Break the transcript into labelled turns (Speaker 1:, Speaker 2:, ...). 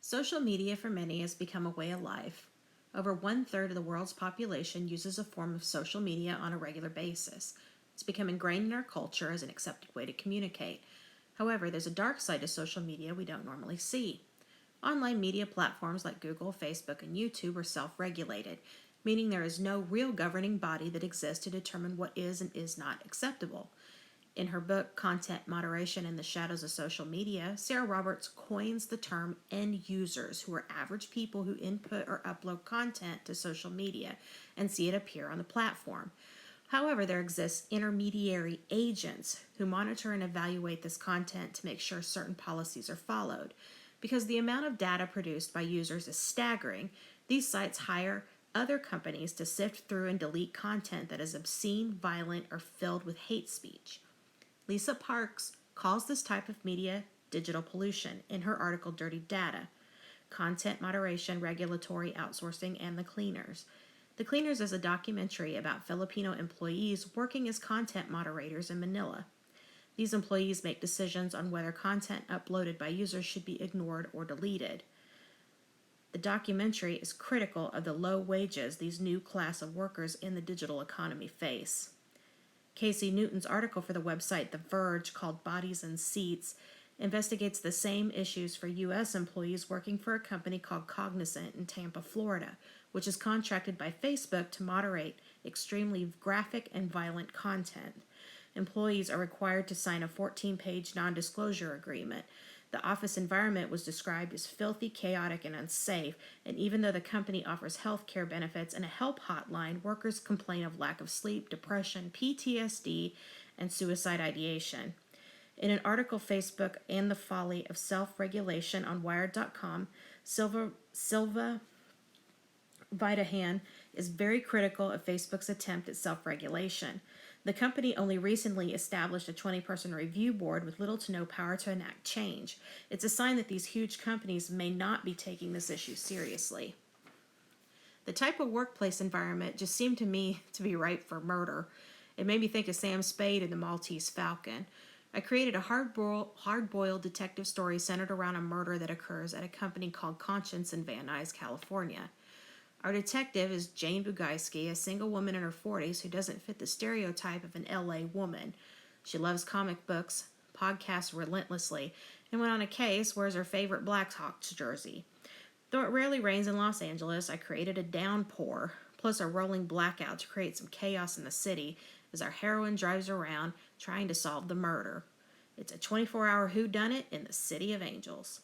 Speaker 1: Social media for many has become a way of life. Over 1/3 of the world's population uses a form of social media on a regular basis. It's become ingrained in our culture as an accepted way to communicate. However, there's a dark side to social media we don't normally see. Online media platforms like Google, Facebook, and YouTube are self regulated, meaning there is no real governing body that exists to determine what is and is not acceptable. In her book, Content Moderation in the Shadows of Social Media, Sarah Roberts coins the term end users, who are average people who input or upload content to social media and see it appear on the platform. However, there exists intermediary agents who monitor and evaluate this content to make sure certain policies are followed. Because the amount of data produced by users is staggering, these sites hire other companies to sift through and delete content that is obscene, violent, or filled with hate speech. Lisa Parks calls this type of media digital pollution in her article Dirty Data: Content Moderation, Regulatory Outsourcing, and the Cleaners. The Cleaners is a documentary about Filipino employees working as content moderators in Manila. These employees make decisions on whether content uploaded by users should be ignored or deleted. The documentary is critical of the low wages these new class of workers in the digital economy face. Casey Newton's article for the website The Verge, called Bodies and Seats, investigates the same issues for U.S. employees working for a company called Cognizant in Tampa, Florida, which is contracted by Facebook to moderate extremely graphic and violent content. Employees are required to sign a 14-page non-disclosure agreement. The office environment was described as filthy, chaotic, and unsafe, and even though the company offers health care benefits and a help hotline, workers complain of lack of sleep, depression, PTSD, and suicide ideation. In an article, Facebook and the Folly of Self-Regulation on Wired.com, Silva Vitahan is very critical of Facebook's attempt at self-regulation. The company only recently established a 20-person review board with little to no power to enact change. It's a sign that these huge companies may not be taking this issue seriously. The type of workplace environment just seemed to me to be ripe for murder. It made me think of Sam Spade and the Maltese Falcon. I created a hard-boiled detective story centered around a murder that occurs at a company called Conscience in Van Nuys, California. Our detective is Jane Bugajski, a single woman in her 40s who doesn't fit the stereotype of an LA woman. She loves comic books, podcasts relentlessly, and when on a case, wears her favorite Blackhawks jersey. Though it rarely rains in Los Angeles, I created a downpour, plus a rolling blackout to create some chaos in the city as our heroine drives around trying to solve the murder. It's a 24-hour whodunit in the City of Angels.